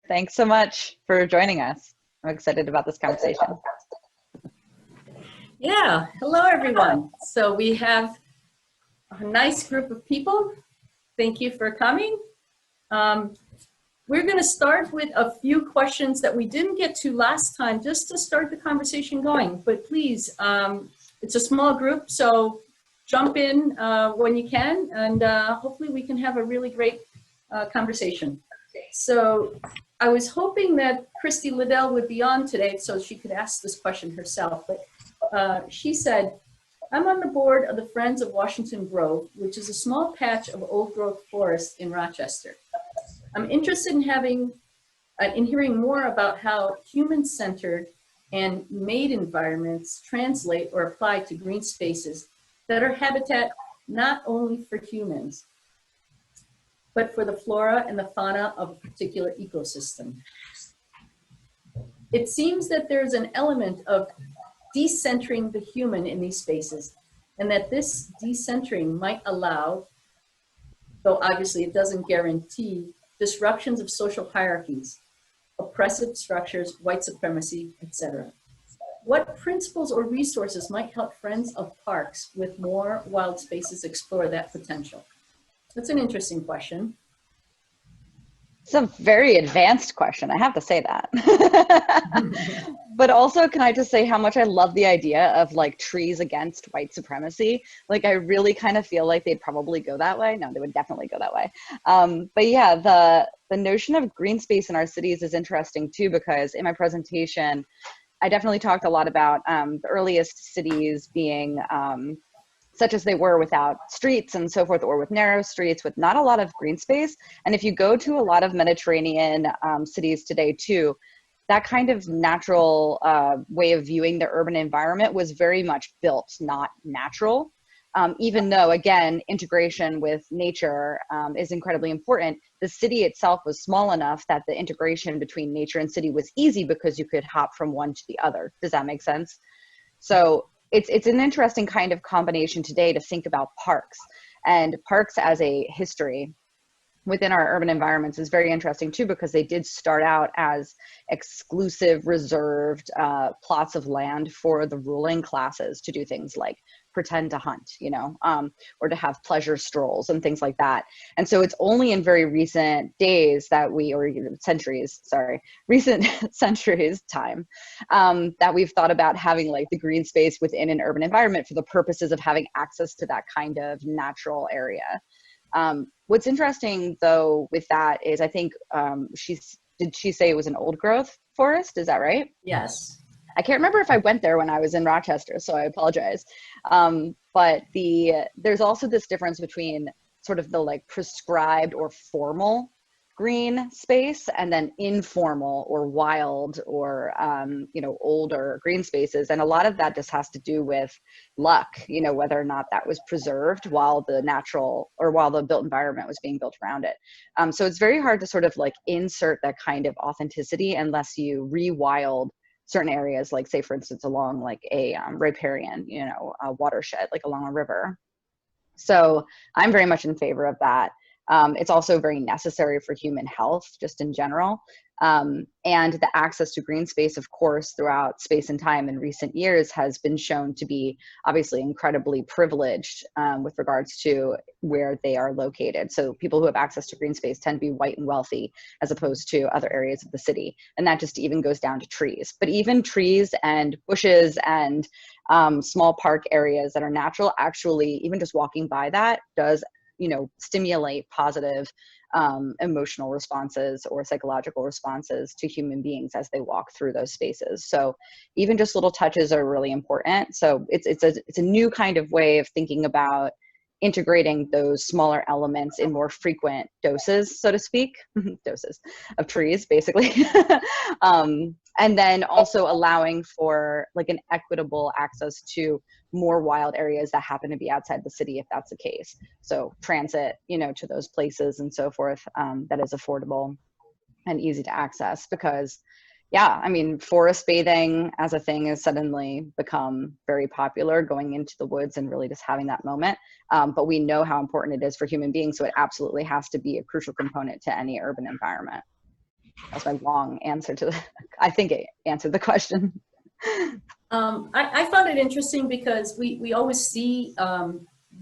Thanks so much for joining us. I'm excited about this conversation. Yeah, hello everyone. So we have a nice group of people. Thank you for coming. We're going to start with a few questions that we didn't get to last time, just to start the conversation going. But please, it's a small group, so jump in when you can, and hopefully we can have a really great conversation. So I was hoping that Christy Liddell would be on today so she could ask this question herself, but she said, I'm on the board of the Friends of Washington Grove, which is a small patch of old growth forest in Rochester. I'm interested in hearing more about how human-centered and made environments translate or apply to green spaces that are habitat not only for humans, but for the flora and the fauna of a particular ecosystem. It seems that there's an element of decentering the human in these spaces, and that this decentering might allow, though obviously it doesn't guarantee, disruptions of social hierarchies, oppressive structures, white supremacy, etc. What principles or resources might help Friends of Parks with more wild spaces explore that potential? That's an interesting question. It's a very advanced question, I have to say that. But also, can I just say how much I love the idea of like trees against white supremacy? Like, I really kind of feel like they'd probably go that way. No, they would definitely go that way. But yeah, the notion of green space in our cities is interesting too, because in my presentation, I definitely talked a lot about the earliest cities being such as they were without streets and so forth, or with narrow streets with not a lot of green space. And if you go to a lot of Mediterranean cities today too, that kind of natural way of viewing the urban environment was very much built, not natural. Even though, again, integration with nature is incredibly important, the city itself was small enough that the integration between nature and city was easy because you could hop from one to the other. Does that make sense? So it's an interesting kind of combination today to think about parks, and parks as a history within our urban environments is very interesting too, because they did start out as exclusive, reserved plots of land for the ruling classes to do things like pretend to hunt, you know, or to have pleasure strolls and things like that. And so it's only in very recent days that recent centuries time, that we've thought about having like the green space within an urban environment for the purposes of having access to that kind of natural area. What's interesting though with that is I think did she say it was an old growth forest? Is that right? Yes. I can't remember if I went there when I was in Rochester, so I apologize. But there's also this difference between sort of the like prescribed or formal green space and then informal or wild or older green spaces. And a lot of that just has to do with luck, you know, whether or not that was preserved while the built environment was being built around it. So it's very hard to sort of like insert that kind of authenticity unless you rewild certain areas, like say for instance along like a riparian, you know, a watershed, like along a river. So I'm very much in favor of that. It's also very necessary for human health, just in general. And the access to green space, of course, throughout space and time in recent years has been shown to be obviously incredibly privileged with regards to where they are located. So people who have access to green space tend to be white and wealthy as opposed to other areas of the city. And that just even goes down to trees. But even trees and bushes and small park areas that are natural, actually, even just walking by that does, you know, stimulate positive emotional responses or psychological responses to human beings as they walk through those spaces. So even just little touches are really important. So it's a new kind of way of thinking about integrating those smaller elements in more frequent doses, so to speak, doses of trees, basically. And then also allowing for like an equitable access to more wild areas that happen to be outside the city, if that's the case. So transit, you know, to those places and so forth, that is affordable and easy to access. Because yeah, I mean, forest bathing as a thing has suddenly become very popular, going into the woods and really just having that moment. But we know how important it is for human beings, so it absolutely has to be a crucial component to any urban environment. That's my long answer to the, I think it answered the question. I found it interesting because we always see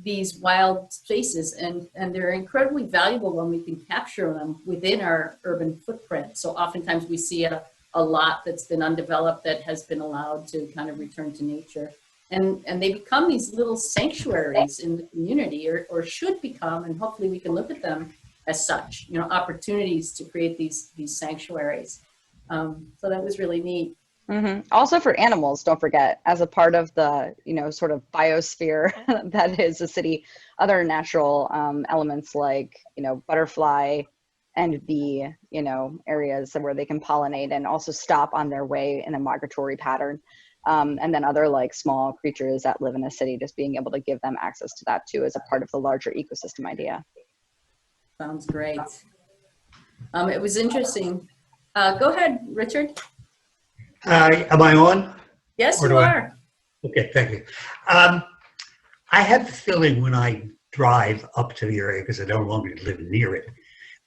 these wild spaces, and they're incredibly valuable when we can capture them within our urban footprint. So oftentimes we see a lot that's been undeveloped that has been allowed to kind of return to nature. And they become these little sanctuaries in the community, or should become, and hopefully we can look at them as such, you know, opportunities to create these sanctuaries. So that was really neat. Also for animals, don't forget, as a part of the, you know, sort of biosphere that is a city, other natural elements like, you know, butterfly and bee, you know, areas where they can pollinate and also stop on their way in a migratory pattern. And then other like small creatures that live in a city, just being able to give them access to that too as a part of the larger ecosystem idea. Sounds great. It was interesting. Go ahead, Richard. Am I on? Yes, you are. Okay, thank you. I have the feeling when I drive up to the area, because I no longer live near it,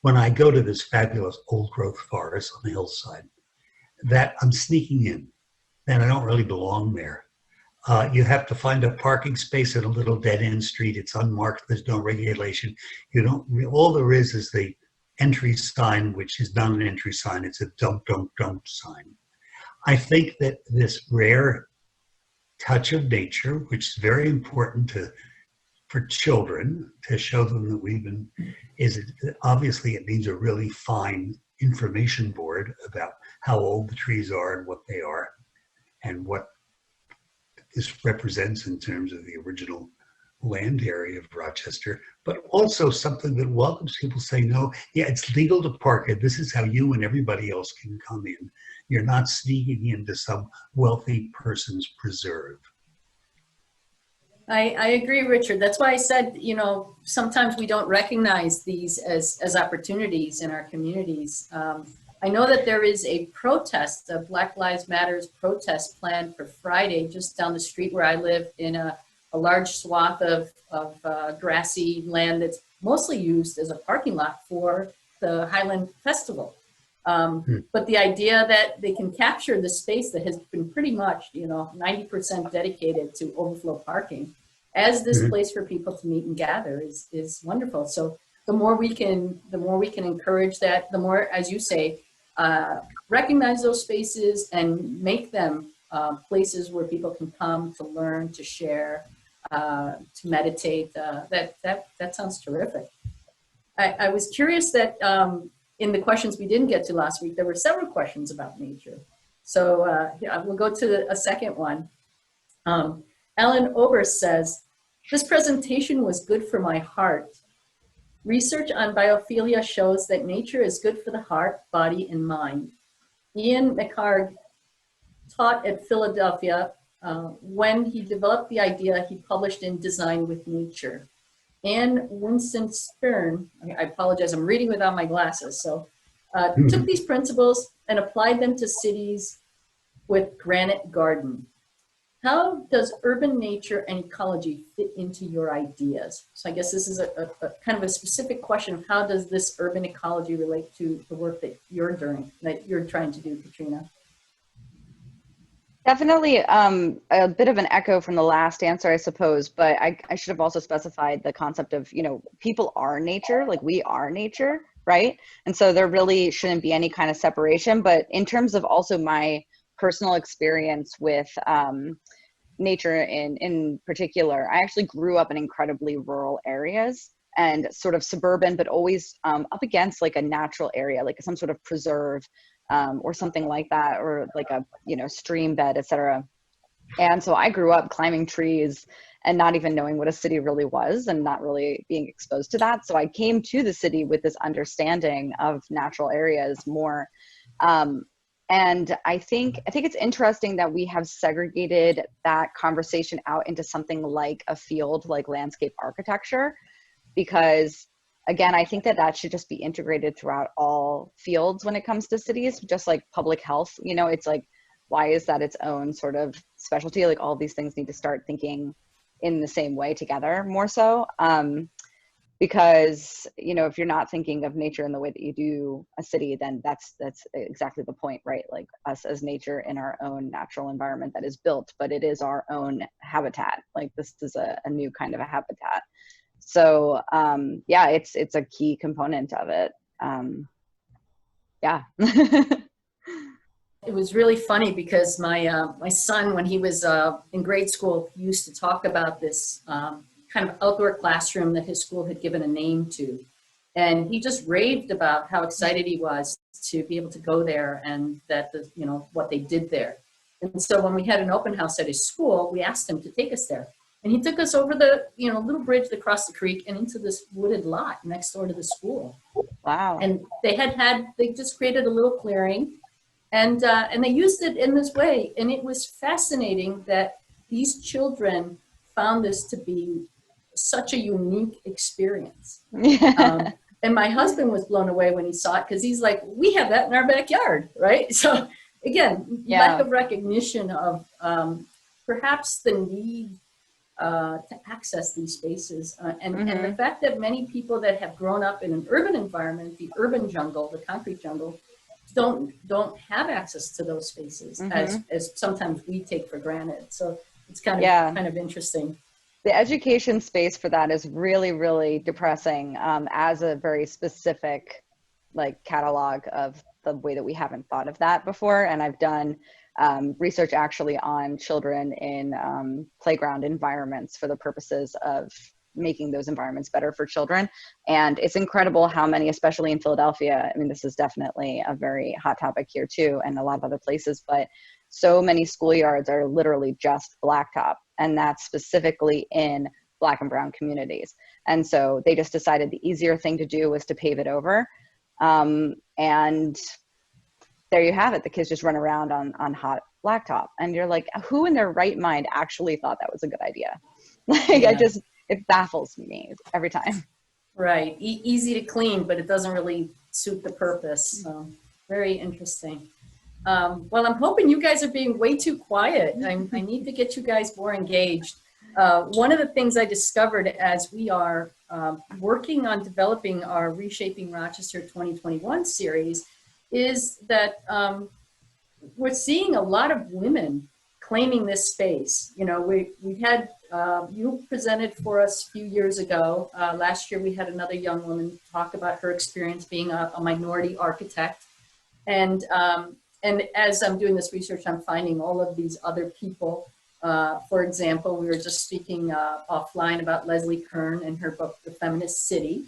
when I go to this fabulous old growth forest on the hillside, that I'm sneaking in, and I don't really belong there. You have to find a parking space at a little dead-end street. It's unmarked. There's no regulation. You don't. All there is the entry sign, which is not an entry sign. It's a don't sign. I think that this rare touch of nature, which is very important for children, to show them that we've been, obviously it needs a really fine information board about how old the trees are and what they are and what this represents in terms of the original land area of Rochester, but also something that welcomes people saying, no, yeah, it's legal to park it. This is how you and everybody else can come in. You're not sneaking into some wealthy person's preserve. I agree, Richard. That's why I said, you know, sometimes we don't recognize these as opportunities in our communities. I know that there is a protest, a Black Lives Matters protest planned for Friday, just down the street where I live, in a large swath of grassy land that's mostly used as a parking lot for the Highland Festival. But the idea that they can capture the space that has been pretty much, you know, 90% dedicated to overflow parking as this place for people to meet and gather is wonderful. So the more we can encourage that, the more, as you say, recognize those spaces and make them places where people can come to learn, to share, to meditate. That sounds terrific. I was curious that in the questions we didn't get to last week, there were several questions about nature. So yeah, we'll go to a second one. Ellen Oberst says, this presentation was good for my heart. Research on biophilia shows that nature is good for the heart, body, and mind. Ian McHarg taught at Philadelphia. When he developed the idea, he published in Design with Nature. Anne Winston Stern, I apologize, I'm reading without my glasses, so took these principles and applied them to cities with Granite Garden. How does urban nature and ecology fit into your ideas? So I guess this is a kind of a specific question of how does this urban ecology relate to the work that you're doing, that you're trying to do, Katrina? Definitely a bit of an echo from the last answer, I suppose, but I should have also specified the concept of, you know, people are nature, like we are nature, right? And so there really shouldn't be any kind of separation. But in terms of also my personal experience with nature in particular, I actually grew up in incredibly rural areas and sort of suburban, but always up against like a natural area, like some sort of preserve or something like that, or like a, you know, stream bed, etc. And so I grew up climbing trees and not even knowing what a city really was and not really being exposed to that. So I came to the city with this understanding of natural areas more. And I think it's interesting that we have segregated that conversation out into something like a field, like landscape architecture, because again, I think that should just be integrated throughout all fields when it comes to cities, just like public health. You know, it's like, why is that its own sort of specialty? Like all these things need to start thinking in the same way together more so. because, you know, if you're not thinking of nature in the way that you do a city, then that's exactly the point, right? Like us as nature in our own natural environment that is built, but it is our own habitat. Like this is a new kind of a habitat. So yeah, it's a key component of it. Yeah. It was really funny because my son, when he was in grade school, used to talk about this kind of outdoor classroom that his school had given a name to. And he just raved about how excited he was to be able to go there and that, you know, what they did there. And so when we had an open house at his school, we asked him to take us there. And he took us over the, you know, little bridge across the creek and into this wooded lot next door to the school. Wow. And they just created a little clearing, and they used it in this way. And it was fascinating that these children found this to be such a unique experience. And my husband was blown away when he saw it, because he's like, we have that in our backyard, right? So again, lack of recognition of perhaps the need to access these spaces, and the fact that many people that have grown up in an urban environment, the urban jungle, the concrete jungle, don't have access to those spaces as sometimes we take for granted. So it's kind of interesting. The education space for that is really, really depressing, as a very specific like catalog of the way that we haven't thought of that before. And I've done research actually on children in playground environments for the purposes of making those environments better for children. And it's incredible how many, especially in Philadelphia, I mean, this is definitely a very hot topic here too, and a lot of other places, but so many schoolyards are literally just blacktop, and that's specifically in Black and brown communities. And so they just decided the easier thing to do was to pave it over. And there you have it. The kids just run around on hot blacktop, and you're like, who in their right mind actually thought that was a good idea? Like, it baffles me every time. Right. Easy to clean, but it doesn't really suit the purpose. So very interesting. Well, I'm hoping you guys are being way too quiet. I need to get you guys more engaged. One of the things I discovered as we are working on developing our Reshaping Rochester 2021 series is that we're seeing a lot of women claiming this space. You know, we had, you presented for us a few years ago. Last year we had another young woman talk about her experience being a minority architect. And as I'm doing this research, I'm finding all of these other people. For example, we were just speaking offline about Leslie Kern and her book, The Feminist City.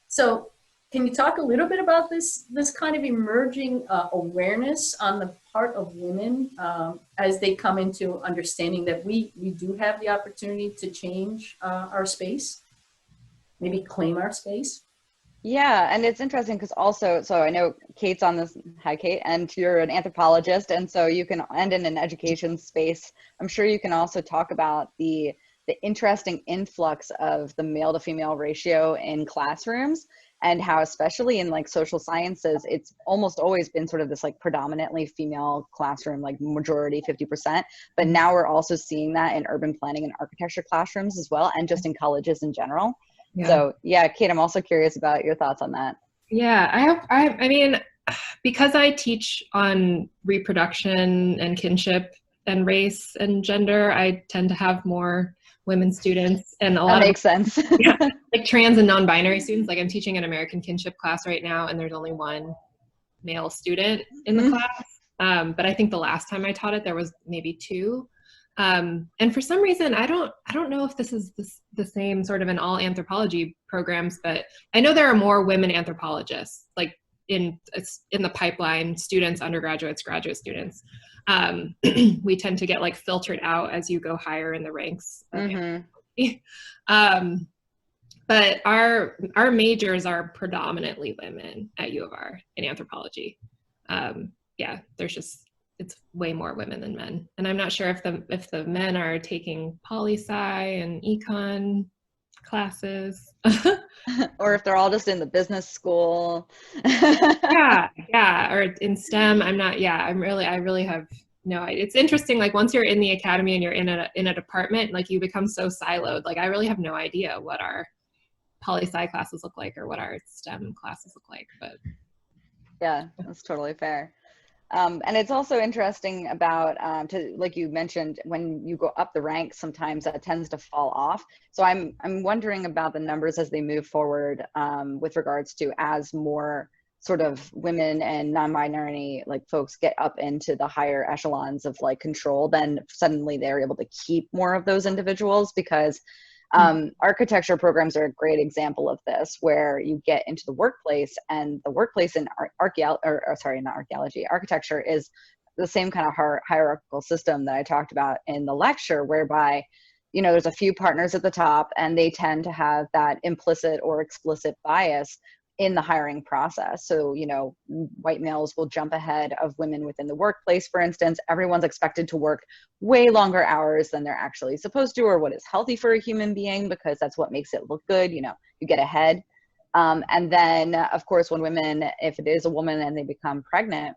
So can you talk a little bit about this kind of emerging awareness on the part of women as they come into understanding that we do have the opportunity to change our space, maybe claim our space? Yeah, and it's interesting because also, so I know Kate's on this, hi Kate, and you're an anthropologist, and so you can, and in an education space, I'm sure you can also talk about the interesting influx of the male to female ratio in classrooms, and how especially in like social sciences, it's almost always been sort of this like predominantly female classroom, like majority 50%, but now we're also seeing that in urban planning and architecture classrooms as well, and just in colleges in general. Yeah. So yeah, Kate, I'm also curious about your thoughts on that. Yeah, I mean, because I teach on reproduction and kinship and race and gender, I tend to have more women students, and a lot that makes sense. Yeah, like trans and non-binary students. Like I'm teaching an American kinship class right now, and there's only one male student in the class. But I think the last time I taught it, there was maybe two. And for some reason, I don't know if this is the same sort of in all anthropology programs, but I know there are more women anthropologists, like in the pipeline, students, undergraduates, graduate students. We tend to get like filtered out as you go higher in the ranks of anthropology. But our majors are predominantly women at U of R in anthropology. Yeah, it's way more women than men. And I'm not sure if the men are taking poli-sci and econ classes. Or if they're all just in the business school. yeah, or in STEM. I really have no idea. It's interesting, like once you're in the academy and you're in a department, like you become so siloed. Like I really have no idea what our poli-sci classes look like or what our STEM classes look like. But yeah, that's totally fair. And it's also interesting about, like you mentioned, when you go up the ranks, sometimes that tends to fall off. So I'm wondering about the numbers as they move forward with regards to as more sort of women and non-binary like folks get up into the higher echelons of like control, then suddenly they're able to keep more of those individuals, because architecture programs are a great example of this, where you get into the workplace, and the workplace in architecture is the same kind of hierarchical system that I talked about in the lecture, whereby, you know, there's a few partners at the top and they tend to have that implicit or explicit bias in the hiring process. So, you know, white males will jump ahead of women within the workplace, for instance. Everyone's expected to work way longer hours than they're actually supposed to, or what is healthy for a human being, because that's what makes it look good. You know, you get ahead. And then, of course, when women, if it is a woman and they become pregnant,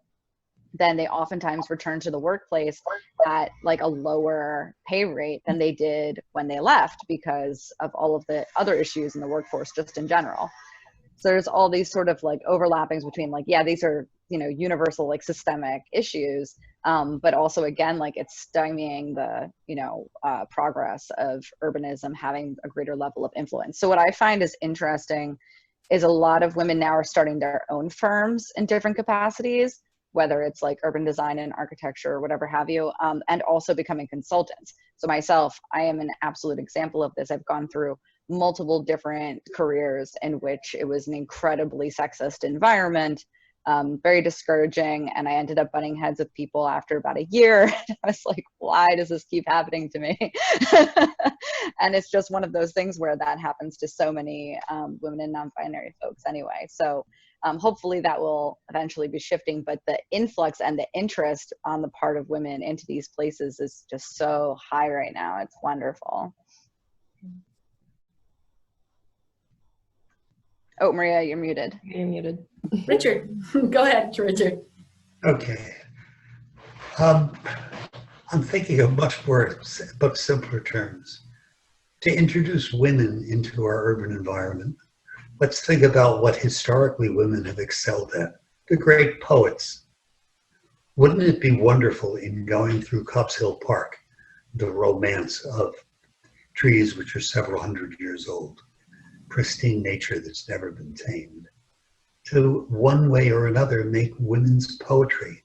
then they oftentimes return to the workplace at like a lower pay rate than they did when they left, because of all of the other issues in the workforce just in general. So there's all these sort of like overlappings between like, yeah, these are, you know, universal like systemic issues, but also again, like it's stymieing the, you know, progress of urbanism having a greater level of influence. So what I find is interesting is a lot of women now are starting their own firms in different capacities, whether it's like urban design and architecture or whatever have you, and also becoming consultants. So myself, I am an absolute example of this. I've gone through multiple different careers in which it was an incredibly sexist environment, very discouraging, and I ended up butting heads with people after about a year. I was like, why does this keep happening to me? And it's just one of those things where that happens to so many women and non-binary folks anyway. So hopefully that will eventually be shifting, but the influx and the interest on the part of women into these places is just so high right now. It's wonderful. Oh, Maria, you're muted. you're muted. Richard, go ahead, Richard. Okay. I'm thinking of much simpler terms. To introduce women into our urban environment, let's think about what historically women have excelled at. The great poets. Wouldn't it be wonderful in going through Copp's Hill Park, the romance of trees which are several hundred years old, pristine nature that's never been tamed, to one way or another make women's poetry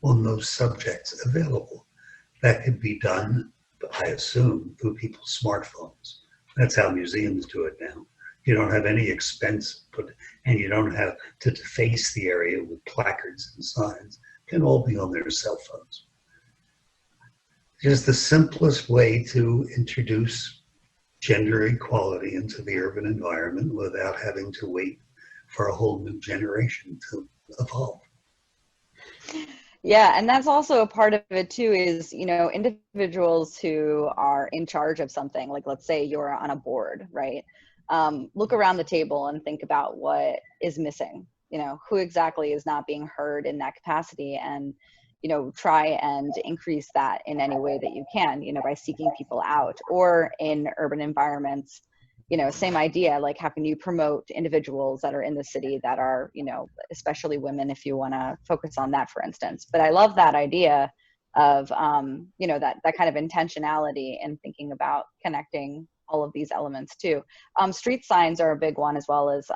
on those subjects available? That could be done, I assume, through people's smartphones. That's how museums do it now. You don't have any expense, and you don't have to deface the area with placards and signs. It can all be on their cell phones. It's the simplest way to introduce gender equality into the urban environment without having to wait for a whole new generation to evolve. Yeah, and that's also a part of it too, is, you know, individuals who are in charge of something, like let's say you're on a board, right? Look around the table and think about what is missing, you know, who exactly is not being heard in that capacity, and, you know, try and increase that in any way that you can, you know, by seeking people out. Or in urban environments, you know, same idea, like how can you promote individuals that are in the city that are, you know, especially women, if you want to focus on that, for instance. But I love that idea of, you know, that kind of intentionality and thinking about connecting all of these elements too. Street signs are a big one, as well as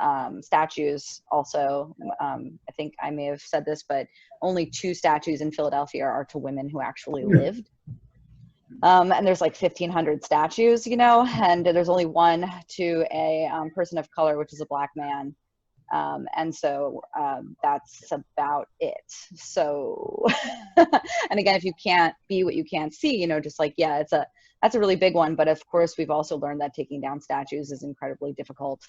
statues also. I think I may have said this, but only 2 statues in Philadelphia are to women who actually lived. And there's like 1,500 statues, you know, and there's only 1 to a person of color, which is a Black man. And so that's about it. So, and again, if you can't be what you can't see, you know, just like, yeah, that's a really big one. But of course, we've also learned that taking down statues is incredibly difficult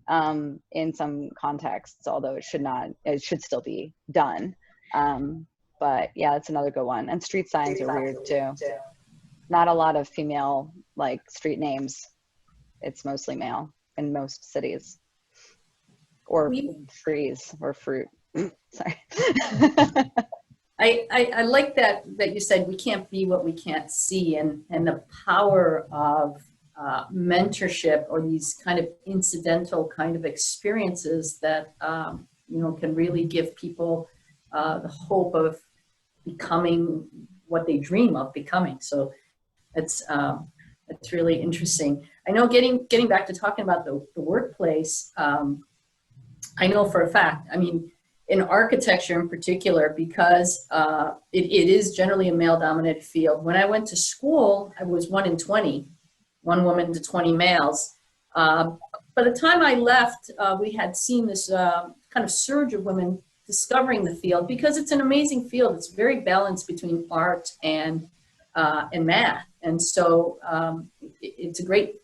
in some contexts, although it should still be done. But yeah, that's another good one. And street signs are weird too. Not a lot of female like street names. It's mostly male in most cities. Or trees or fruit. Sorry. I like that you said we can't be what we can't see, and the power of mentorship or these kind of incidental kind of experiences that, can really give people the hope of becoming what they dream of becoming. So it's really interesting. I know getting back to talking about the workplace, I know for a fact, I mean, in architecture in particular, because it is generally a male-dominated field. When I went to school, I was 1 in 20, one woman to 20 males. By the time I left, we had seen this kind of surge of women discovering the field, because it's an amazing field. It's very balanced between art and math. And so it's a great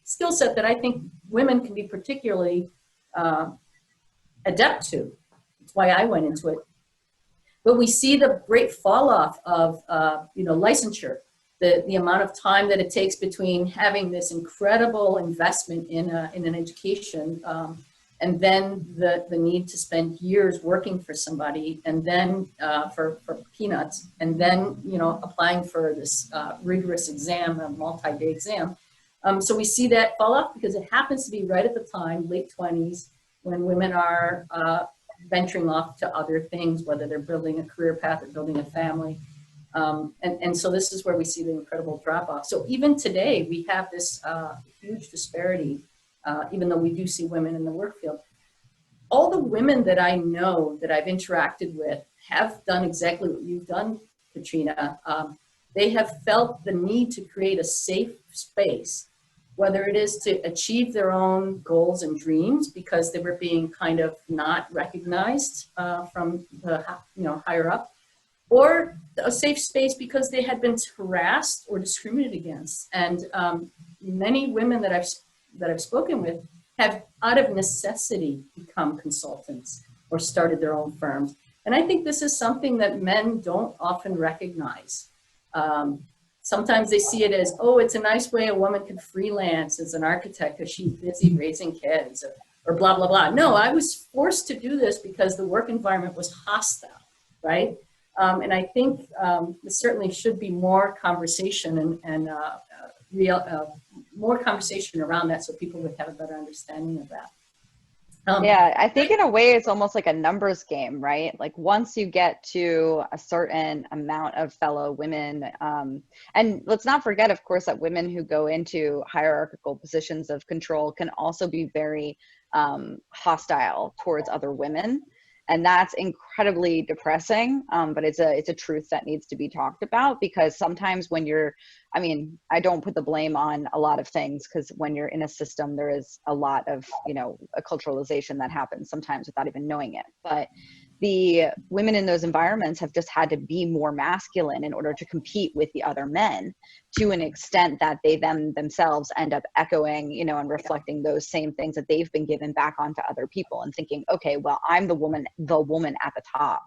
skill set that I think women can be particularly adept to. That's why I went into it. But we see the great fall off of licensure, the amount of time that it takes between having this incredible investment in an education, and then the need to spend years working for somebody, and then for peanuts, and then applying for this rigorous exam, a multi-day exam. So we see that fall off because it happens to be right at the time, late 20s, when women are venturing off to other things, whether they're building a career path or building a family. And so this is where we see the incredible drop off. So even today, we have this huge disparity, even though we do see women in the work field. All the women that I know that I've interacted with have done exactly what you've done, Katrina. They have felt the need to create a safe space, whether it is to achieve their own goals and dreams because they were being kind of not recognized from the higher up, or a safe space because they had been harassed or discriminated against. And many women that I've spoken with have, out of necessity, become consultants or started their own firms. And I think this is something that men don't often recognize. Sometimes they see it as, oh, it's a nice way a woman can freelance as an architect because she's busy raising kids, or blah, blah, blah. No, I was forced to do this because the work environment was hostile, right? And I think there certainly should be more conversation and more conversation around that so people would have a better understanding of that. Yeah, I think in a way it's almost like a numbers game, right? Like once you get to a certain amount of fellow women, and let's not forget, of course, that women who go into hierarchical positions of control can also be very hostile towards other women. And that's incredibly depressing, but it's a truth that needs to be talked about, because sometimes when I don't put the blame on a lot of things, because when you're in a system, there is a lot of, a culturalization that happens sometimes without even knowing it. But the women in those environments have just had to be more masculine in order to compete with the other men, to an extent that they themselves end up echoing, and reflecting those same things that they've been given back onto other people, and thinking, okay, well, I'm the woman at the top.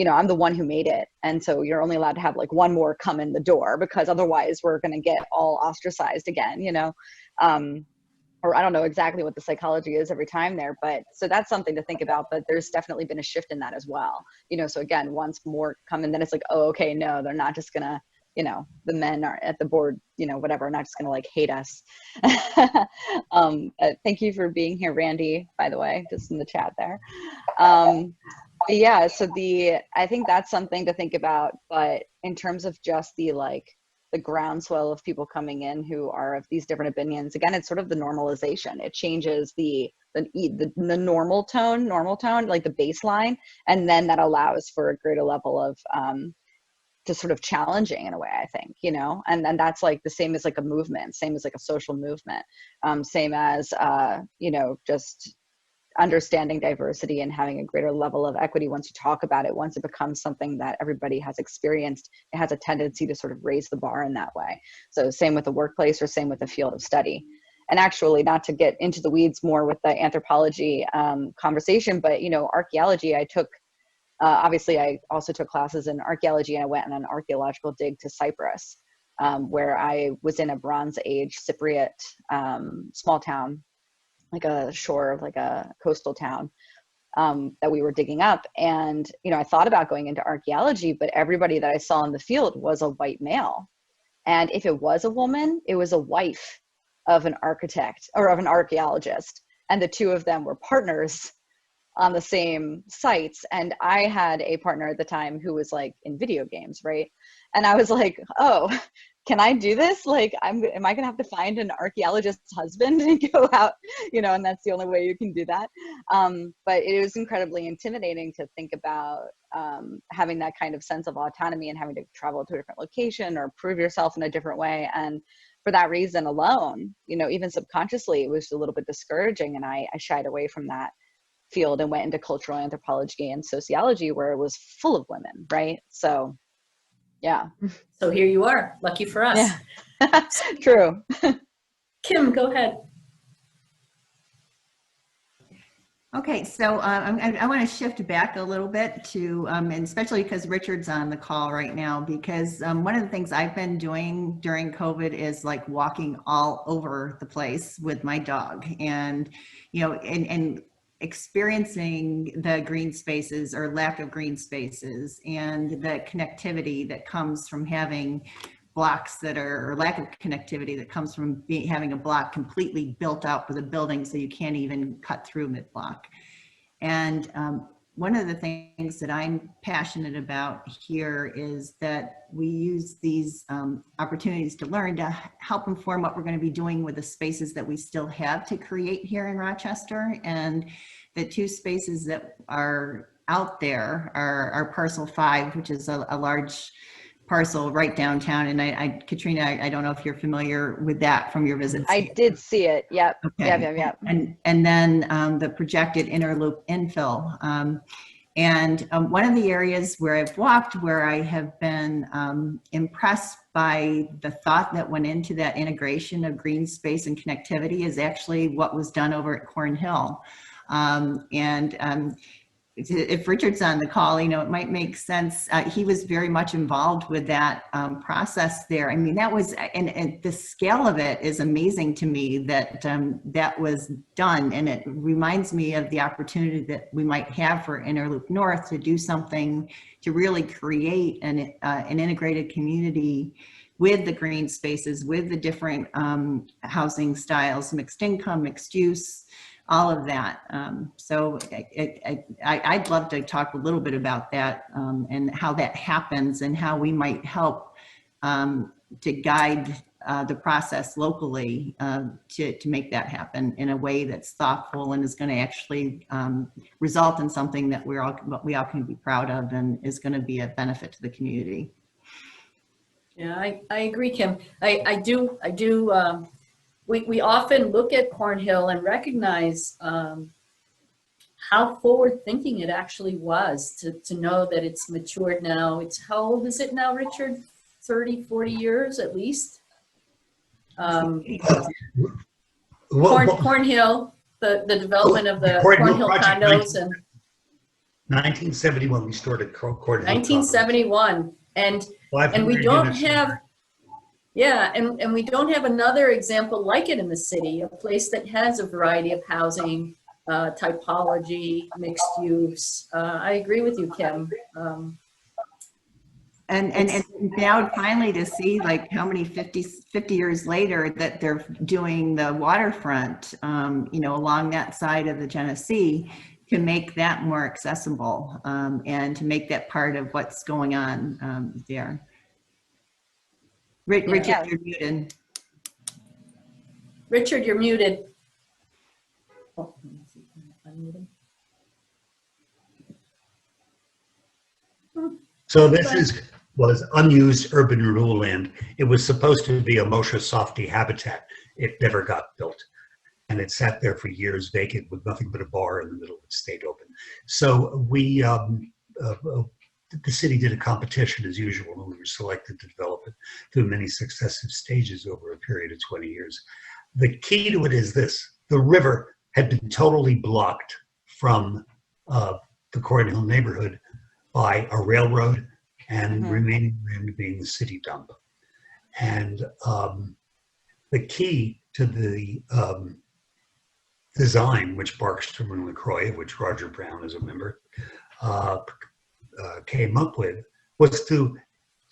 I'm the one who made it. And so you're only allowed to have like one more come in the door, because otherwise we're going to get all ostracized again, or I don't know exactly what the psychology is every time there, but so that's something to think about. But there's definitely been a shift in that as well. So again, once more come in, then it's like, oh, okay, no, they're not just gonna, the men are at the board, whatever, not just gonna like hate us. Thank you for being here, Randy, by the way, just in the chat there. Yeah, so I think that's something to think about. But in terms of just the groundswell of people coming in who are of these different opinions, again, it's sort of the normalization. It changes the normal tone, like the baseline, and then that allows for a greater level of just sort of challenging in a way, I think, and then that's like the same as like a movement, same as like a social movement, same as just understanding diversity and having a greater level of equity. Once you talk about it, once it becomes something that everybody has experienced, it has a tendency to sort of raise the bar in that way. So same with the workplace, or same with the field of study. And actually, not to get into the weeds more with the anthropology conversation, but archaeology, I took, obviously I also took classes in archaeology, and I went on an archaeological dig to Cyprus, where I was in a Bronze Age Cypriot small town, like a shore of like a coastal town, that we were digging up. And, I thought about going into archaeology, but everybody that I saw in the field was a white male. And if it was a woman, it was a wife of an architect or of an archaeologist, and the two of them were partners on the same sites. And I had a partner at the time who was like in video games, right? And I was like, oh, can I do this? Like, am I gonna have to find an archaeologist's husband and go out, you know, and that's the only way you can do that. But it was incredibly intimidating to think about having that kind of sense of autonomy and having to travel to a different location or prove yourself in a different way. And for that reason alone, you know, even subconsciously, it was a little bit discouraging, and I shied away from that field and went into cultural anthropology and sociology, where it was full of women, right? So yeah. So here you are, lucky for us. Yeah. True. Kim, go ahead. Okay, so I want to shift back a little bit to, and especially because Richard's on the call right now, because one of the things I've been doing during COVID is like walking all over the place with my dog, and, you know, and experiencing the green spaces or lack of green spaces and the connectivity that comes from having blocks that are, or lack of connectivity that comes from having a block completely built out with a building so you can't even cut through mid-block. And one of the things that I'm passionate about here is that we use these opportunities to learn to help inform what we're going to be doing with the spaces that we still have to create here in Rochester. And the two spaces that are out there are Parcel 5, which is a large parcel right downtown. And Katrina, I don't know if you're familiar with that from your visits. I did see it. Yep. Okay. Yep. And then the projected inner loop infill. And one of the areas where I've walked, where I have been impressed by the thought that went into that integration of green space and connectivity, is actually what was done over at Cornhill. If Richard's on the call, you know, it might make sense. He was very much involved with that process there. I mean, that was, and the scale of it is amazing to me that that was done. And it reminds me of the opportunity that we might have for Interloop North to do something to really create an integrated community with the green spaces, with the different housing styles, mixed income, mixed use, all of that. So I'd love to talk a little bit about that and how that happens and how we might help to guide the process locally to make that happen in a way that's thoughtful and is going to actually result in something that we all can be proud of and is going to be a benefit to the community. Yeah, I agree, Kim. I do. We often look at Cornhill and recognize how forward thinking it actually was to know that it's matured now. It's, how old is it now, Richard? 30, 40 years at least? Cornhill, the development of the Cornhill condos. 1971 we started Cornhill. 1971. And we don't have, yeah, and we don't have another example like it in the city, a place that has a variety of housing, typology, mixed use. I agree with you, Kim. And now finally to see like how many 50 years later that they're doing the waterfront, you know, along that side of the Genesee, to make that more accessible and to make that part of what's going on there. Richard, yeah. You're muted. Richard, you're muted. Oh, let me see. Unmuting. So this was unused urban renewal land. It was supposed to be a Moshe Softy habitat. It never got built. And it sat there for years vacant with nothing but a bar in the middle. It stayed open. So we, the city did a competition as usual, and we were selected to develop it through many successive stages over a period of 20 years. The key to it is this: the river had been totally blocked from the Cornhill neighborhood by a railroad and remaining land being the city dump. And the key to the design, which Barkstrom and LaCroix, of which Roger Brown is a member, came up with, was through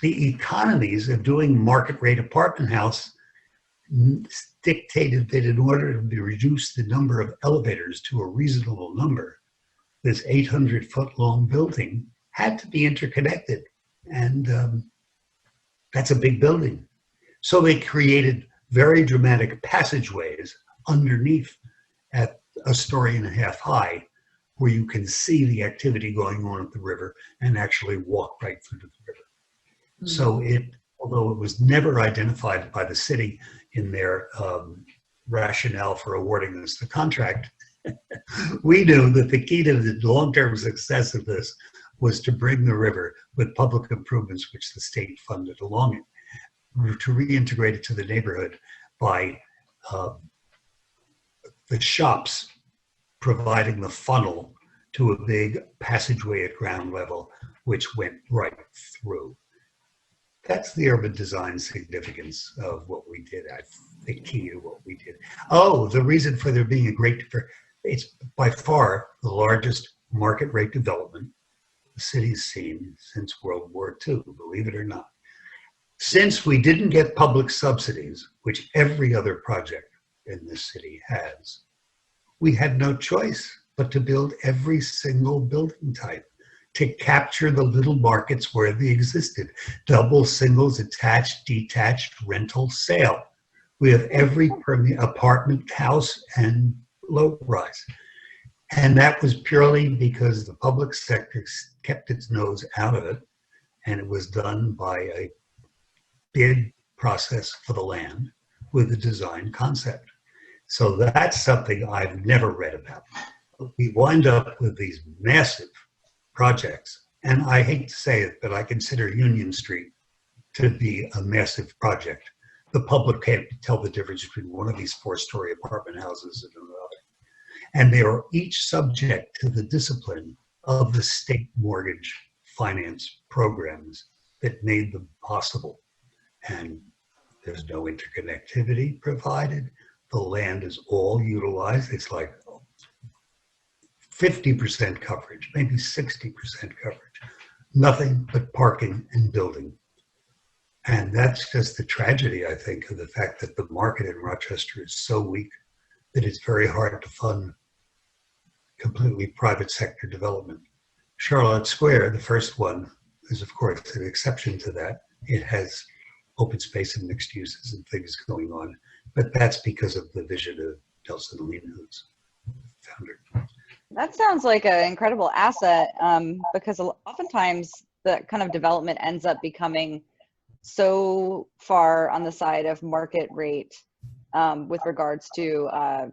the economies of doing market rate apartment house dictated that in order to reduce the number of elevators to a reasonable number, this 800-foot long building had to be interconnected. And that's a big building. So they created very dramatic passageways underneath at a story and a half high, where you can see the activity going on at the river and actually walk right through to the river. Mm-hmm. So although it was never identified by the city in their rationale for awarding us the contract, we knew that the key to the long-term success of this was to bring the river with public improvements, which the state funded along it, to reintegrate it to the neighborhood by the shops providing the funnel to a big passageway at ground level, which went right through. That's the urban design significance of what we did. The key to what we did. Oh, the reason for there being a great, it's by far the largest market rate development the city's seen since World War II, believe it or not. Since we didn't get public subsidies, which every other project in this city has, we had no choice but to build every single building type to capture the little markets where they existed. Double, singles, attached, detached, rental, sale. We have every apartment, house, and low rise. And that was purely because the public sector kept its nose out of it, and it was done by a bid process for the land with a design concept. So that's something I've never read about. We wind up with these massive projects, and I hate to say it, but I consider Union Street to be a massive project. The public can't tell the difference between one of these 4-story apartment houses and another. And they are each subject to the discipline of the state mortgage finance programs that made them possible. And there's no interconnectivity provided. The land is all utilized. It's like 50% coverage, maybe 60% coverage. Nothing but parking and building. And that's just the tragedy, I think, of the fact that the market in Rochester is so weak that it's very hard to fund completely private sector development. Charlotte Square, the first one, is of course an exception to that. It has open space and mixed uses and things going on, but that's because of the vision of Nelson Lean, who's founder. That sounds like an incredible asset, because oftentimes the kind of development ends up becoming so far on the side of market rate with regards to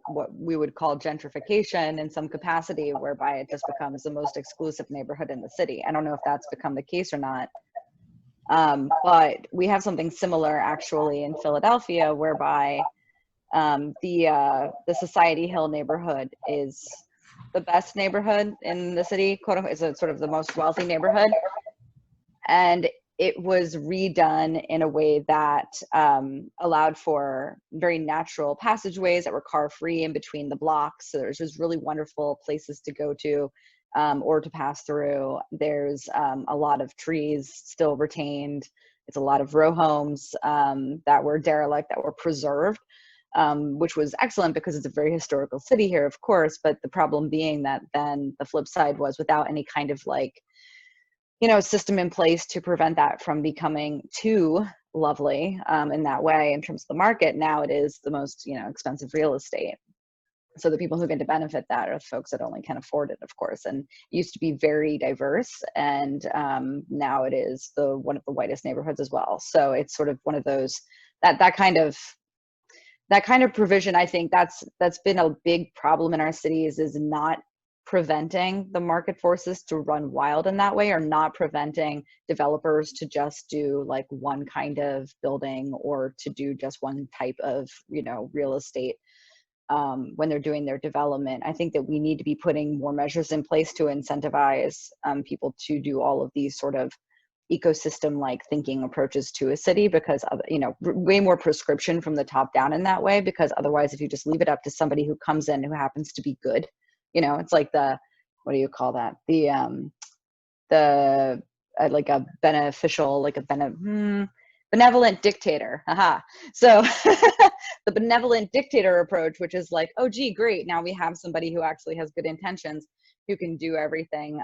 what we would call gentrification in some capacity, whereby it just becomes the most exclusive neighborhood in the city. I don't know if that's become the case or not, but we have something similar actually in Philadelphia, whereby the Society Hill neighborhood is the best neighborhood in the city, quote unquote, is a sort of the most wealthy neighborhood. And it was redone in a way that allowed for very natural passageways that were car-free in between the blocks. So there's just really wonderful places to go to or to pass through. There's a lot of trees still retained. It's a lot of row homes that were derelict, that were preserved, which was excellent because it's a very historical city here, of course. But the problem being that then the flip side was, without any kind of system in place to prevent that from becoming too lovely in that way in terms of the market, now it is the most expensive real estate. So the people who get to benefit that are the folks that only can afford it, of course. And it used to be very diverse, and now it is one of the whitest neighborhoods as well. So it's sort of one of those that kind of provision. I think that's been a big problem in our cities, is not preventing the market forces to run wild in that way, or not preventing developers to just do like one kind of building or to do just one type of real estate when they're doing their development. I think that we need to be putting more measures in place to incentivize people to do all of these sort of ecosystem like thinking approaches to a city, because way more prescription from the top down in that way. Because otherwise, if you just leave it up to somebody who comes in who happens to be good, it's like what do you call that? Like a beneficial, like a benevolent dictator. Aha. So the benevolent dictator approach, which is like, oh, gee, great. Now we have somebody who actually has good intentions, who can do everything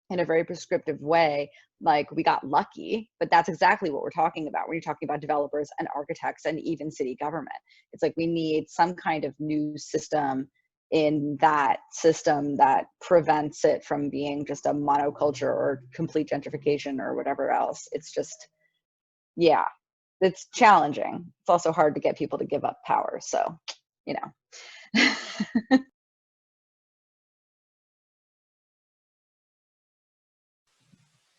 in a very prescriptive way. Like, we got lucky, but that's exactly what we're talking about when you're talking about developers and architects and even city government. It's like, we need some kind of new system in that system that prevents it from being just a monoculture or complete gentrification or whatever else. It's just, yeah, it's challenging. It's also hard to get people to give up power. So, you know.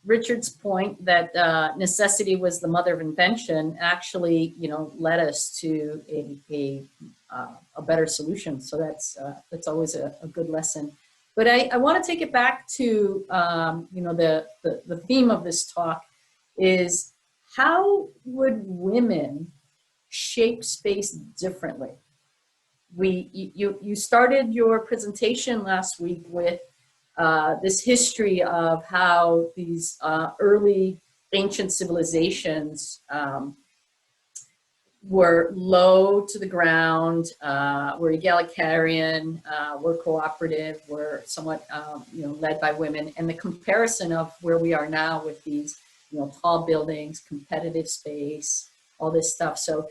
Richard's point that necessity was the mother of invention actually, led us to a better solution. So that's always a good lesson. But I want to take it back to the theme of this talk is, how would women shape space differently? You started your presentation last week with this history of how these early ancient civilizations were low to the ground, were egalitarian, were cooperative, were somewhat led by women, and the comparison of where we are now with these tall buildings, competitive space, all this stuff. So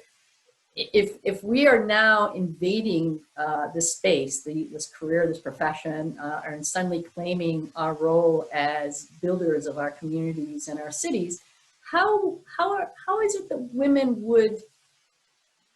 if we are now invading this space, this career, this profession, and suddenly claiming our role as builders of our communities and our cities, how is it that women would,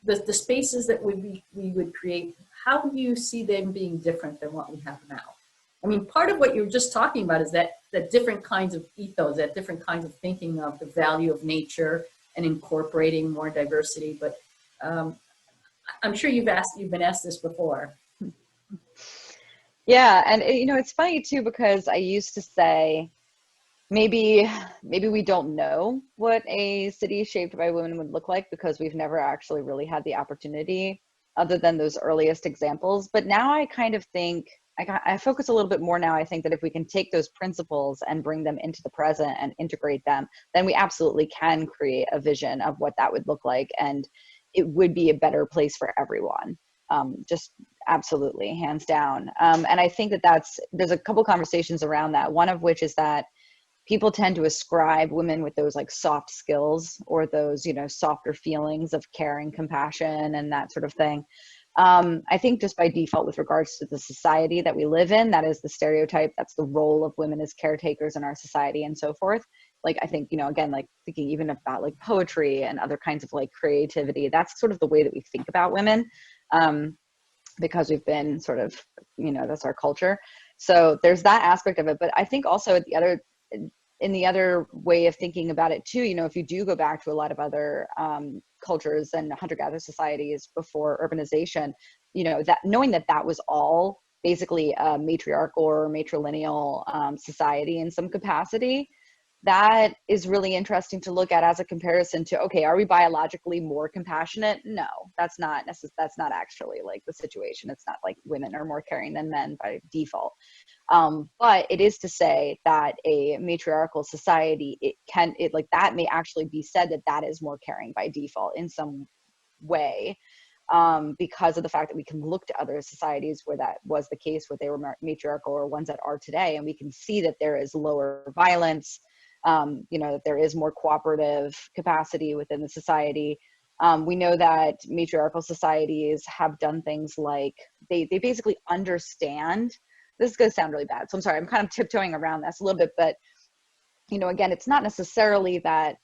the spaces that we would create, how do you see them being different than what we have now? I mean, part of what you were just talking about is that different kinds of ethos, that different kinds of thinking of the value of nature and incorporating more diversity, but I'm sure you've been asked this before. Yeah, and it's funny too, because I used to say, maybe we don't know what a city shaped by women would look like because we've never actually really had the opportunity other than those earliest examples. But now I kind of think, I focus a little bit more now. I think that if we can take those principles and bring them into the present and integrate them, then we absolutely can create a vision of what that would look like. And it would be a better place for everyone. Just absolutely, hands down. And I think that there's a couple conversations around that. One of which is that people tend to ascribe women with those like soft skills or those, softer feelings of caring, compassion, and that sort of thing. I think just by default, with regards to the society that we live in, that is the stereotype, that's the role of women as caretakers in our society and so forth. Like, I think, again, like thinking even about like poetry and other kinds of like creativity, that's sort of the way that we think about women, because we've been sort of, that's our culture. So there's that aspect of it. But I think also in the other way of thinking about it too, if you do go back to a lot of other cultures and hunter-gatherer societies before urbanization, that knowing that was all basically a matriarchal or matrilineal society in some capacity, that is really interesting to look at as a comparison to, okay, are we biologically more compassionate? No, that's not actually like the situation. It's not like women are more caring than men by default. But it is to say that a matriarchal society, that may actually be said that is more caring by default in some way, because of the fact that we can look to other societies where that was the case, where they were matriarchal, or ones that are today, and we can see that there is lower violence, that there is more cooperative capacity within the society. We know that matriarchal societies have done things like they basically understand. This is going to sound really bad, so I'm sorry, I'm kind of tiptoeing around this a little bit, but again, it's not necessarily that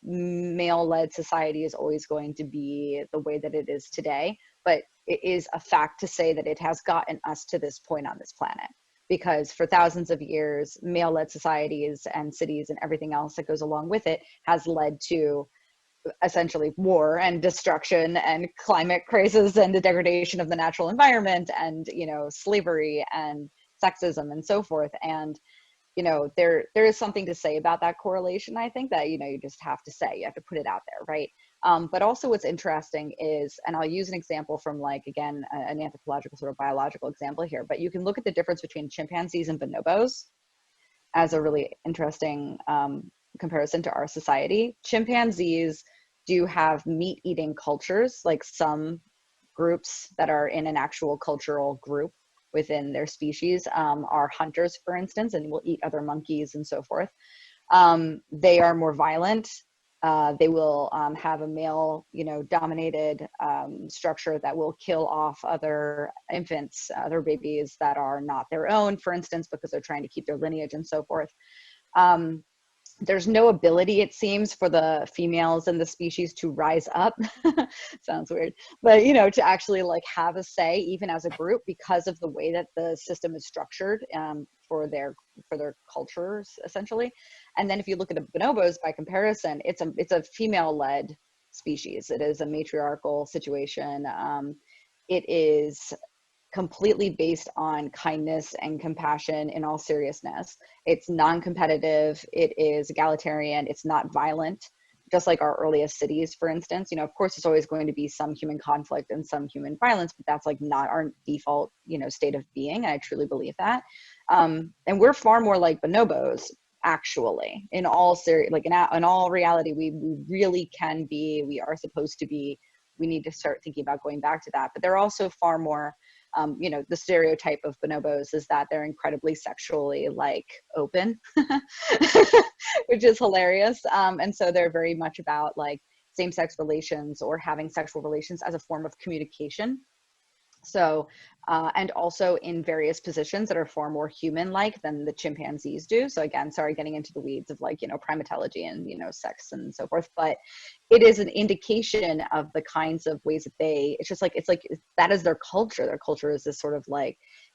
male-led society is always going to be the way that it is today, but it is a fact to say that it has gotten us to this point on this planet, because for thousands of years, male-led societies and cities and everything else that goes along with it has led to essentially war and destruction and climate crisis and the degradation of the natural environment and slavery and sexism and so forth. And there is something to say about that correlation. I think that you just have to say, you have to put it out there, right? But also what's interesting is, and I'll use an example from like, again, an anthropological sort of biological example here, but you can look at the difference between chimpanzees and bonobos as a really interesting comparison to our society. Chimpanzees do have meat-eating cultures, like some groups that are in an actual cultural group within their species are hunters, for instance, and will eat other monkeys and so forth. They are more violent. They will have a male, dominated structure that will kill off other infants, other babies that are not their own, for instance, because they're trying to keep their lineage and so forth. There's no ability, it seems, for the females in the species to rise up. Sounds weird, but to actually like have a say, even as a group, because of the way that the system is structured for their cultures, essentially. And then if you look at the bonobos, by comparison, it's a female-led species. It is a matriarchal situation. It is completely based on kindness and compassion in all seriousness. It's non-competitive, it is egalitarian, it's not violent, just like our earliest cities, for instance. Of course, there's always going to be some human conflict and some human violence, but that's like not our default, state of being. I truly believe that. And we're far more like bonobos, actually, in all in all reality. We really can be, we are supposed to be. We need to start thinking about going back to that. But they're also far more, the stereotype of bonobos is that they're incredibly sexually open, which is hilarious. And so they're very much about same-sex relations or having sexual relations as a form of communication. So, and also in various positions that are far more human-like than the chimpanzees do. So again, sorry, getting into the weeds of primatology and, sex and so forth, but it is an indication of the kinds of ways that that is their culture. Their culture is this sort of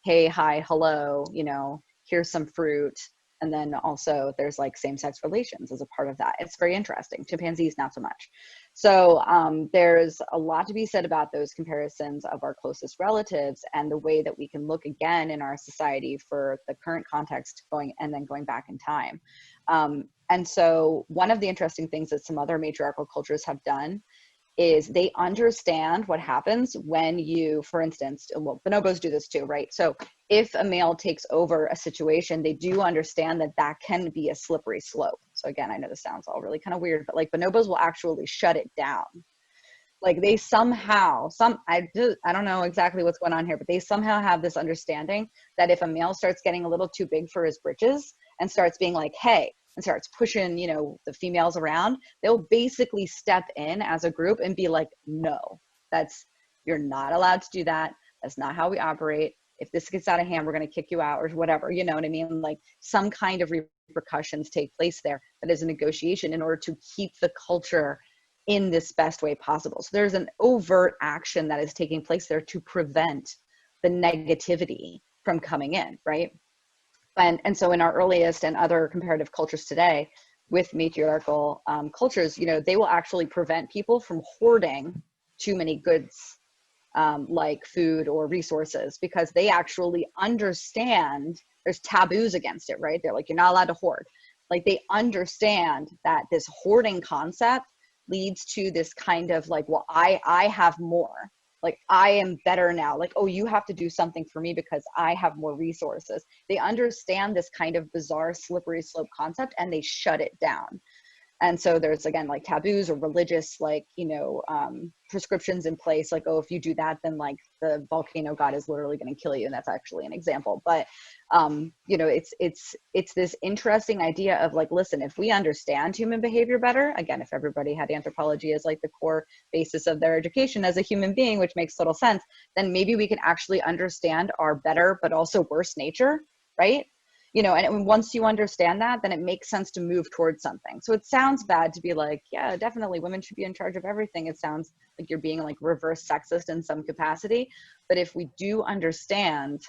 hey, hi, hello, here's some fruit. And then also there's same-sex relations as a part of that. It's very interesting. Chimpanzees, not so much. So there's a lot to be said about those comparisons of our closest relatives and the way that we can look again in our society for the current context going back in time. And so one of the interesting things that some other matriarchal cultures have done is they understand what happens when you, for instance, well, bonobos do this too, right? So if a male takes over a situation, they do understand that that can be a slippery slope. So again, I know this sounds all really kind of weird, but bonobos will actually shut it down. They somehow, I don't know exactly what's going on here, but they somehow have this understanding that if a male starts getting a little too big for his britches and starts being hey, and starts pushing, the females around, they'll basically step in as a group and be no, you're not allowed to do that. That's not how we operate. If this gets out of hand, we're going to kick you out or whatever, you know what I mean? Some kind of repercussions take place there. That is a negotiation in order to keep the culture in this best way possible. So there's an overt action that is taking place there to prevent the negativity from coming in, right? And so in our earliest and other comparative cultures today, with matriarchal cultures, they will actually prevent people from hoarding too many goods, like food or resources, because they actually understand there's taboos against it, right? They're you're not allowed to hoard. They understand that this hoarding concept leads to this kind of well, I have more. I am better now. Oh, you have to do something for me because I have more resources. They understand this kind of bizarre slippery slope concept and they shut it down. And so there's, again, taboos or religious, prescriptions in place. Oh, if you do that, then the volcano god is literally going to kill you. And that's actually an example. But, it's this interesting idea of listen, if we understand human behavior better, again, if everybody had anthropology as the core basis of their education as a human being, which makes total sense, then maybe we can actually understand our better, but also worse nature, right? And once you understand that, then it makes sense to move towards something. So it sounds bad to be yeah, definitely women should be in charge of everything. It sounds like you're being reverse sexist in some capacity. But if we do understand,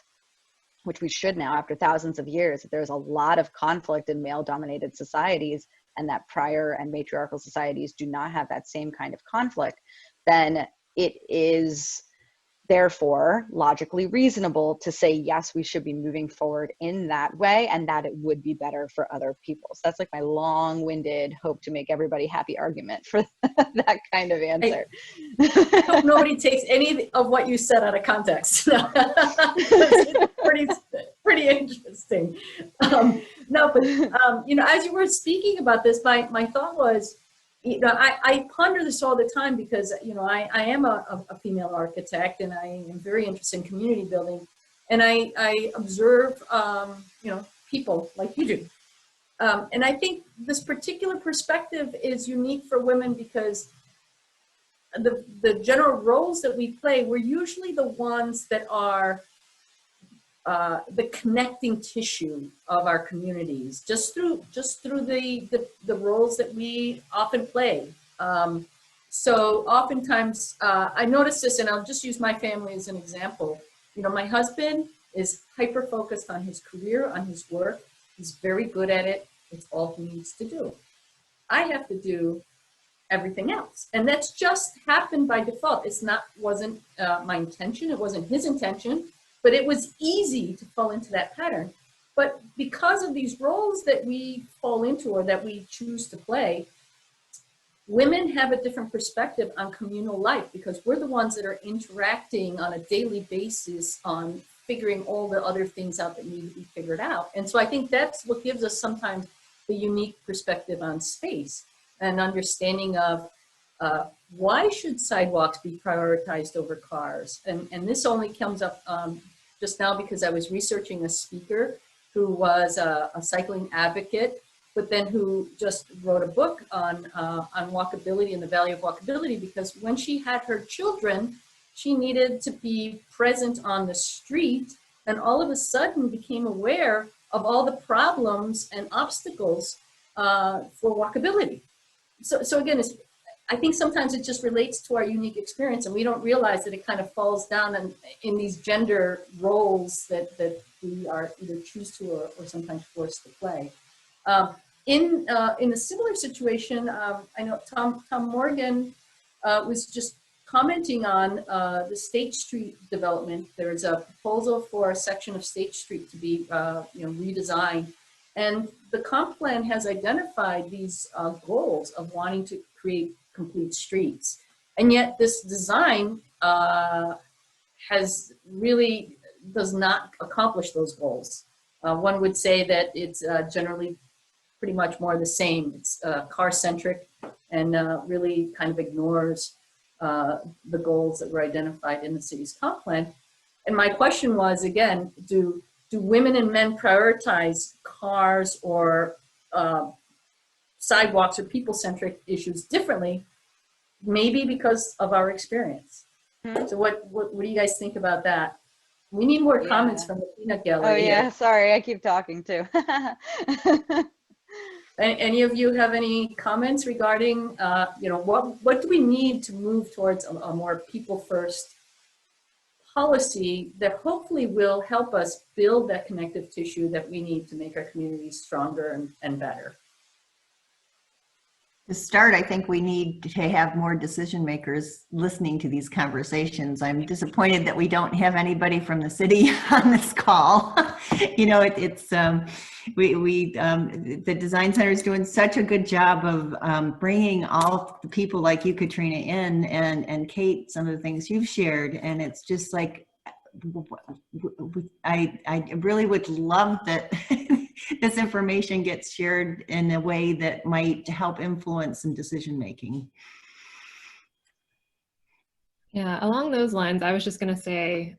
which we should now after thousands of years, that there's a lot of conflict in male-dominated societies and that prior and matriarchal societies do not have that same kind of conflict, then it is therefore logically reasonable to say, yes, we should be moving forward in that way and that it would be better for other people. So that's my long-winded hope to make everybody happy argument for that kind of answer. I hope nobody takes any of what you said out of context. It's pretty interesting. No, but as you were speaking about this, my thought was, you know, I ponder this all the time because, you know, I am a female architect, and I am very interested in community building. And I observe, you know, people like you do. And I think this particular perspective is unique for women because the general roles that we play, we're usually the ones that are the connecting tissue of our communities, just through the roles that we often play. So oftentimes, I notice this, and I'll just use my family as an example. You know, my husband is hyper focused on his career, on his work. He's very good at it. It's all he needs to do. I have to do everything else, and that's just happened by default. Wasn't my intention. It wasn't his intention, but it was easy to fall into that pattern. But because of these roles that we fall into or that we choose to play, women have a different perspective on communal life because we're the ones that are interacting on a daily basis on figuring all the other things out that need to be figured out. And so I think that's what gives us sometimes the unique perspective on space and understanding of why should sidewalks be prioritized over cars? And this only comes up just now because I was researching a speaker who was a cycling advocate, but then who just wrote a book on walkability and the value of walkability, because when she had her children, she needed to be present on the street, and all of a sudden became aware of all the problems and obstacles for walkability. So again, I think sometimes it just relates to our unique experience, and we don't realize that it kind of falls down in these gender roles that we are either choose to or sometimes forced to play. In a similar situation, I know Tom Morgan was just commenting on the State Street development. There's a proposal for a section of State Street to be redesigned, and the comp plan has identified these goals of wanting to create complete streets, and yet this design does not accomplish those goals. One would say that it's generally pretty much more the same. It's car-centric and really kind of ignores the goals that were identified in the city's comp plan. And my question was, again, do women and men prioritize cars or sidewalks or people-centric issues differently? Maybe because of our experience. So what do you guys think about that? We need more comments from the peanut gallery. Oh yeah, sorry, I keep talking too. Any of you have any comments regarding, what do we need to move towards a more people-first policy that hopefully will help us build that connective tissue that we need to make our communities stronger and better? To start, I think we need to have more decision makers listening to these conversations. I'm disappointed that we don't have anybody from the city on this call. You know, the Design Center is doing such a good job of bringing all the people like you, Katrina, in, and Kate, some of the things you've shared. And it's just like, I really would love that this information gets shared in a way that might help influence some decision making. Yeah, along those lines, I was just going to say,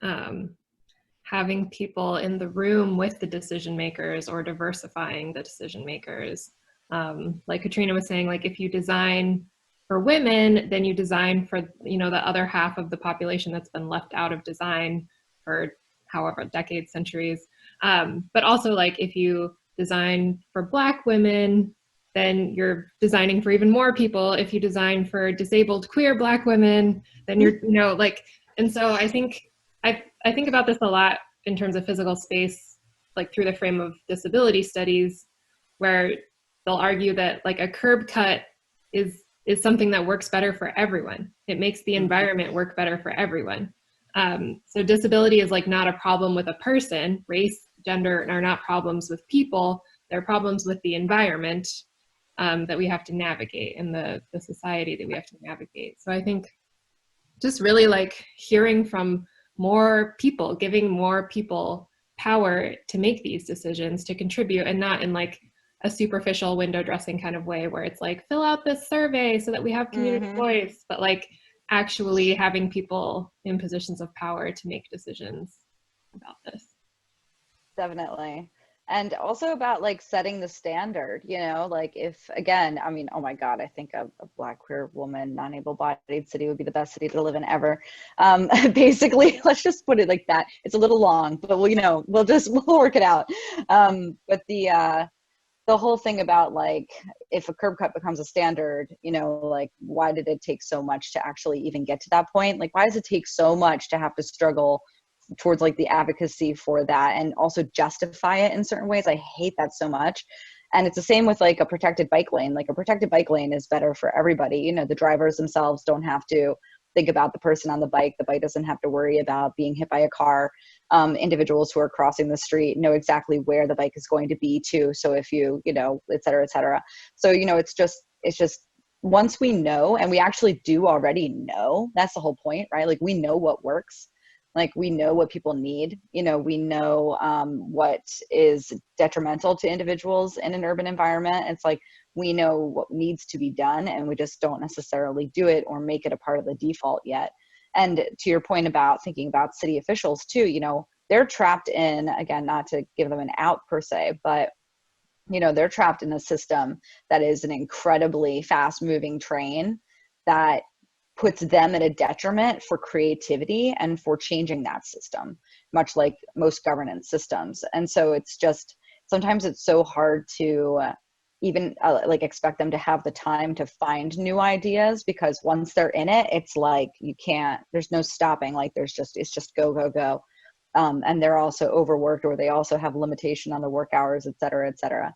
having people in the room with the decision makers or diversifying the decision makers. Like Katrina was saying, like if you design for women, then you design for, the other half of the population that's been left out of design for however decades, centuries. But also, like if you design for Black women, then you're designing for even more people. If you design for disabled queer Black women, then you're, and so I think about this a lot in terms of physical space, like through the frame of disability studies, where they'll argue that like a curb cut is something that works better for everyone. It makes the environment work better for everyone. So disability is like not a problem with a person. Race, gender are not problems with people. They're problems with the environment that we have to navigate and the society that we have to navigate. So I think just really like hearing from more people, giving more people power to make these decisions, to contribute, and not in like a superficial window dressing kind of way where it's like, fill out this survey so that we have community voice, but like actually having people in positions of power to make decisions about this. Definitely. And also about like setting the standard, you know, like if, again, I mean, oh my God, I think a Black queer woman, non-able-bodied city would be the best city to live in ever. Basically, let's just put it like that. It's a little long, but we'll, you know, we'll work it out. But the whole thing about like, if a curb cut becomes a standard, you know, like why did it take so much to actually even get to that point? Like, why does it take so much to have to struggle towards like the advocacy for that and also justify it in certain ways? I hate that so much. And it's the same with like a protected bike lane. Like a protected bike lane is better for everybody. You know, the drivers themselves don't have to think about the person on the bike. The bike doesn't have to worry about being hit by a car. Individuals who are crossing the street know exactly where the bike is going to be too. So if you know, et cetera, et cetera. So, you know, it's just once we know, and we actually do already know, that's the whole point, right? Like we know what works. Like we know what people need, you know, we know what is detrimental to individuals in an urban environment. It's like, we know what needs to be done and we just don't necessarily do it or make it a part of the default yet. And to your point about thinking about city officials too, you know, they're trapped in, again, not to give them an out per se, but you know, they're trapped in a system that is an incredibly fast moving train that puts them at a detriment for creativity and for changing that system, much like most governance systems. And so it's just, sometimes it's so hard to even like expect them to have the time to find new ideas, because once they're in it, it's like, you can't, there's no stopping. Like it's just go, go, go. And they're also overworked, or they also have limitation on the work hours, et cetera, et cetera.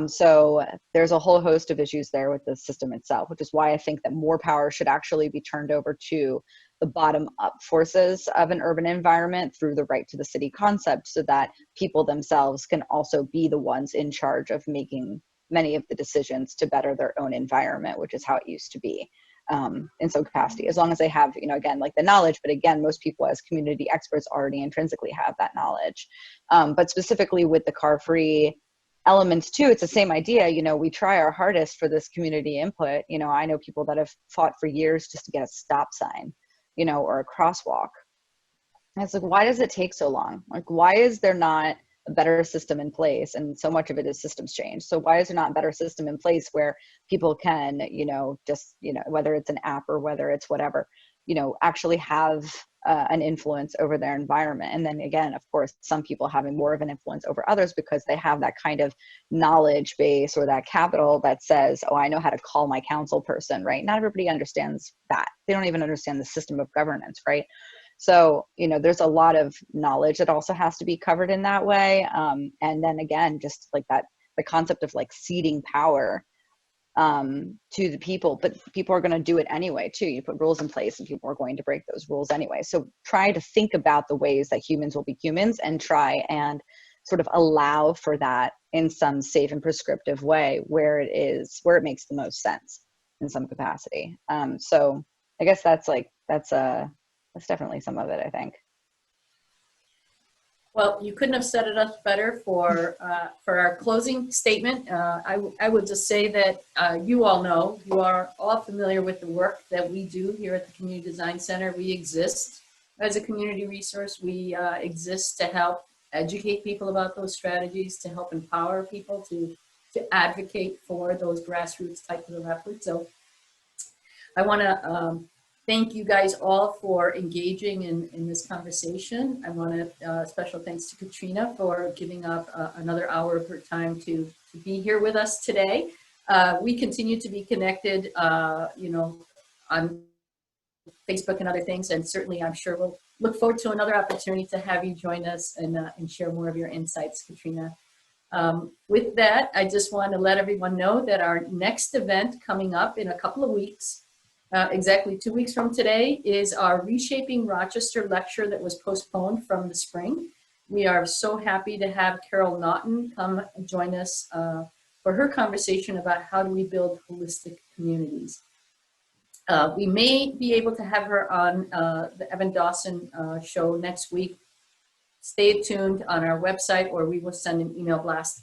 So there's a whole host of issues there with the system itself, which is why I think that more power should actually be turned over to the bottom up forces of an urban environment through the right to the city concept, so that people themselves can also be the ones in charge of making many of the decisions to better their own environment, which is how it used to be. In some capacity, as long as they have, you know, again, like the knowledge, but again, most people as community experts already intrinsically have that knowledge. But specifically with the car-free elements too, it's the same idea. You know, we try our hardest for this community input. You know, I know people that have fought for years just to get a stop sign, you know, or a crosswalk. And it's like, why does it take so long? Like, why is there not a better system in place? And so much of it is systems change. So why is there not a better system in place where people can, you know, just, you know, whether it's an app or whether it's whatever, you know, actually have an influence over their environment? And then again, of course, some people having more of an influence over others because they have that kind of knowledge base or that capital that says, oh, I know how to call my council person, right? Not everybody understands that. They don't even understand the system of governance, right? So, you know, there's a lot of knowledge that also has to be covered in that way. And then again, just like that, the concept of like ceding power to the people, but people are going to do it anyway too. You put rules in place and people are going to break those rules anyway. So try to think about the ways that humans will be humans and try and sort of allow for that in some safe and prescriptive way where it makes the most sense in some capacity. So I guess that's definitely some of it, I think. Well, you couldn't have set it up better for our closing statement. I would just say that you all know, you are all familiar with the work that we do here at the Community Design Center. We exist as a community resource. We exist to help educate people about those strategies, to help empower people to advocate for those grassroots types of efforts. So I want to thank you guys all for engaging in this conversation. I want to special thanks to Katrina for giving up another hour of her time to be here with us today. We continue to be connected, you know, on Facebook and other things, and certainly I'm sure we'll look forward to another opportunity to have you join us and share more of your insights, Katrina. With that, I just want to let everyone know that our next event coming up in a couple of weeks, exactly 2 weeks from today, is our Reshaping Rochester lecture that was postponed from the spring. We are so happy to have Carol Naughton come join us for her conversation about how do we build holistic communities. We may be able to have her on the Evan Dawson show next week. Stay tuned on our website, or we will send an email blast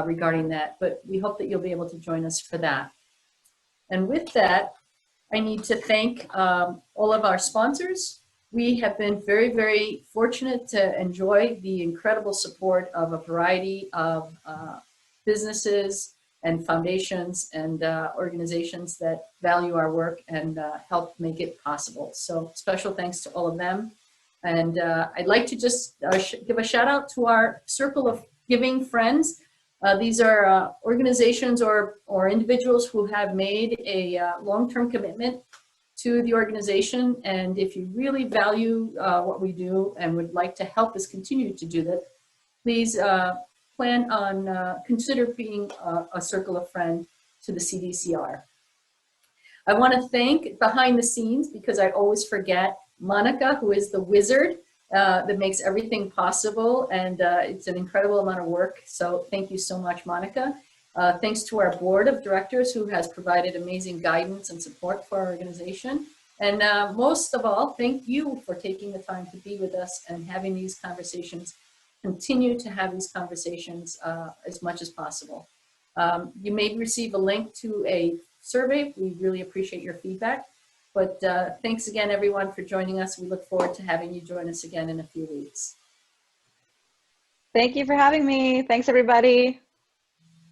regarding that. But we hope that you'll be able to join us for that. And with that, I need to thank all of our sponsors. We have been very, very fortunate to enjoy the incredible support of a variety of businesses and foundations and organizations that value our work and help make it possible. So special thanks to all of them. And I'd like to just give a shout out to our circle of giving friends. These are organizations or individuals who have made a long-term commitment to the organization. And if you really value what we do and would like to help us continue to do that, please plan on consider being a circle of friends to the CDCR. I want to thank behind the scenes, because I always forget, Monika, who is the wizard that makes everything possible, and it's an incredible amount of work. So thank you so much, Monika. Thanks to our board of directors, who has provided amazing guidance and support for our organization. And most of all, thank you for taking the time to be with us and having these conversations. Continue to have these conversations as much as possible. You may receive a link to a survey. We really appreciate your feedback. But thanks again, everyone, for joining us. We look forward to having you join us again in a few weeks. Thank you for having me. Thanks, everybody.